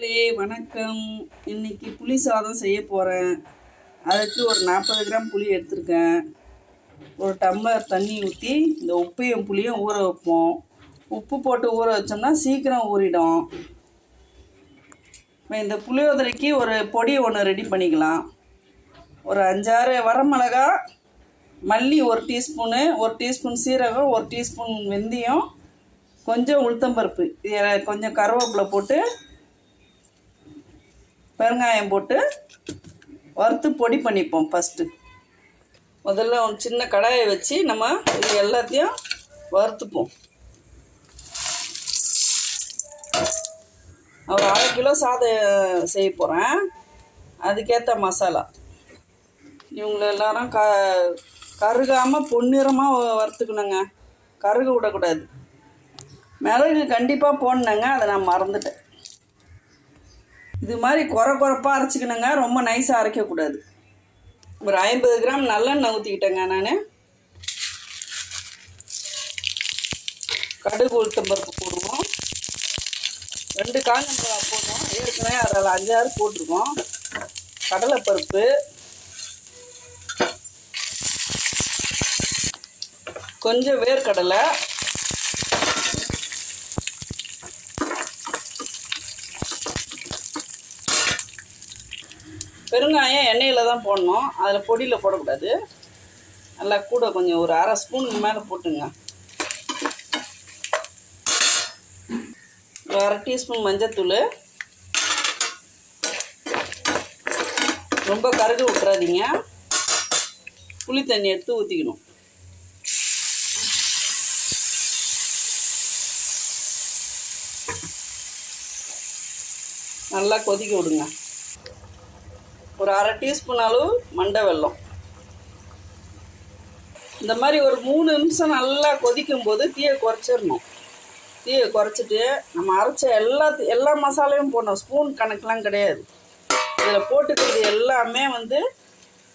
மக்களே வணக்கம். இன்னைக்கு புளி சாதம் செய்ய போகிறேன். அதுக்கு ஒரு 40 கிராம் புளி எடுத்திருக்கேன். ஒரு டம்ளர் தண்ணி ஊற்றி இந்த உப்பையும் புளியும் ஊற வைப்போம். உப்பு போட்டு ஊற வச்சோம்னா சீக்கிரம் ஊறிடும். இந்த புளியோதரைக்கு ஒரு பொடி ஒன்று ரெடி பண்ணிக்கலாம். ஒரு 5-6 வரமிளகா, மல்லி 1 டீஸ்பூனு, 1 டீஸ்பூன் சீரகம், 1 டீஸ்பூன் வெந்தயம், கொஞ்சம் உளுத்தம்பருப்பு, கொஞ்சம் கருவேப்பிலை போட்டு பெருங்காயம் போட்டு வறுத்து பொடி பண்ணிப்போம். ஃபஸ்ட்டு முதல்ல ஒரு சின்ன கடாயை வச்சு நம்ம இது எல்லாத்தையும் வறுத்துப்போம். ஒரு 1/2 கிலோ சாதம் செய்ய போகிறேன். அதுக்கேற்ற மசாலா இவங்கள எல்லாரும் கருகாமல் பொன்னிறமாக வறுத்துக்கணுங்க. கருக விடக்கூடாது. மிளகு கண்டிப்பாக போடணுங்க, அதை நான் மறந்துட்டேன். இது மாதிரி குறைப்பாக அரைச்சிக்கணுங்க, ரொம்ப நைஸாக அரைக்கக்கூடாது. ஒரு 50 கிராம் நல்லெண்ணெய் ஊற்றிக்கிட்டேங்க. நான் கடுகு உளுத்தம்பருப்பு போடுவோம். 2 காஞ்ச மிளகா போடுவோம். ஏற்கனவே அதில் 5-6 போட்டிருக்கோம். கடலைப்பருப்பு, கொஞ்சம் வேர்க்கடலை, பெருங்காயம் எண்ணெயில் தான் போடணும், அதில் பொடியில் போடக்கூடாது. நல்லா கூட கொஞ்சம் ஒரு 1/2 ஸ்பூனுக்கு மேலே போட்டுங்க. ஒரு 1/2 டீஸ்பூன் மஞ்சத்தூள். ரொம்ப கருக விட்டுறாதீங்க. புளி தண்ணி எடுத்து ஊற்றிக்கணும். நல்லா கொதிக்க விடுங்க. ஒரு 1/2 டீஸ்பூன் அளவு மண்டை வெல்லம். இந்த மாதிரி ஒரு 3 நிமிஷம் நல்லா கொதிக்கும் போது தீயை குறைச்சிடணும். தீயை குறைச்சிட்டு நம்ம அரைச்ச எல்லா மசாலையும் போடணும். ஸ்பூன் கணக்கெலாம் கிடையாது. இதில் போட்டுக்கிறது எல்லாமே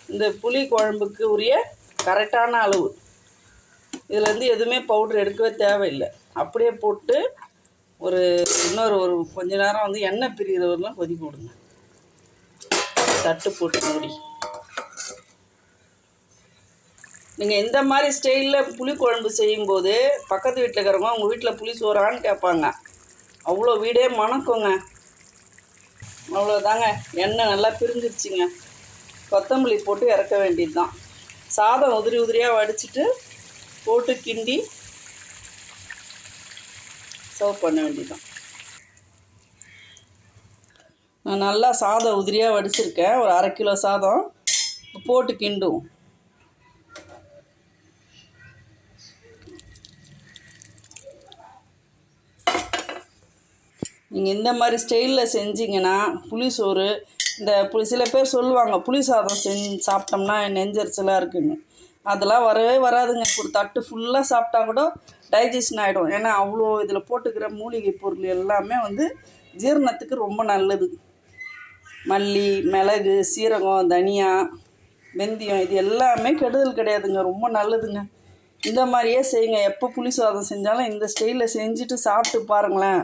இந்த புளி குழம்புக்கு உரிய கரெக்டான அளவு. இதில் எதுவுமே பவுட்ரு எடுக்கவே தேவையில்லை. அப்படியே போட்டு ஒரு கொஞ்ச நேரம் எண்ணெய் பிரிகிறவரெலாம் கொதிக்க விடுங்க. தட்டு போட்டு மூடி. நீங்கள் இந்த மாதிரி ஸ்டைலில் புளி குழம்பு செய்யும்போது பக்கத்து வீட்டில் இருக்கிறவங்க உங்கள் வீட்டில் புளி சோறான்னு கேட்பாங்க. அவ்வளோ வீடே மணக்குங்க. அவ்வளோதாங்க. எண்ணெய் நல்லா பிரிஞ்சிருச்சுங்க. கொத்தமல்லி போட்டு இறக்க வேண்டியது தான். சாதம் உதிரியாக வடிச்சிட்டு போட்டு கிண்டி சர்வ் பண்ண வேண்டியதுதான். நான் நல்லா சாதம் உதிரியாக வடிச்சிருக்கேன். ஒரு 1/2 கிலோ சாதம் போட்டு கிண்டுவோம். நீங்கள் இந்த மாதிரி ஸ்டைலில் செஞ்சிங்கன்னா புளி சோறு, சில பேர் சொல்லுவாங்க புளி சாதம் சாப்பிட்டோம்னா நெஞ்சரிச்சலாக இருக்குன்னு. அதெல்லாம் வரவே வராதுங்க. ஒரு தட்டு ஃபுல்லாக சாப்பிட்டா கூட டைஜஷன் ஆகிடும். ஏன்னா அவ்வளோ இதில் போட்டுக்கிற மூலிகை பொருள் எல்லாமே ஜீரணத்துக்கு ரொம்ப நல்லது. மல்லி, மிளகு, சீரகம், தனியா, வெந்தயம், இது எல்லாமே கெடுதல் கிடையாதுங்க, ரொம்ப நல்லதுங்க. இந்த மாதிரியே செய்யுங்க. எப்போ புளி சாதம் செஞ்சாலும் இந்த ஸ்டைலில் செஞ்சுட்டு சாப்பிட்டு பாருங்களேன்.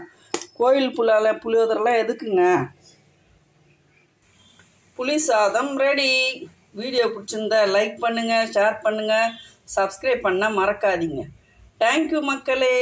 கோயில் புளியோதரெல்லாம் எதுக்குங்க. புளி சாதம் ரெடி. வீடியோ பிடிச்சிருந்தா லைக் பண்ணுங்கள், ஷேர் பண்ணுங்கள், சப்ஸ்கிரைப் பண்ண மறக்காதீங்க. தேங்க்யூ மக்களே.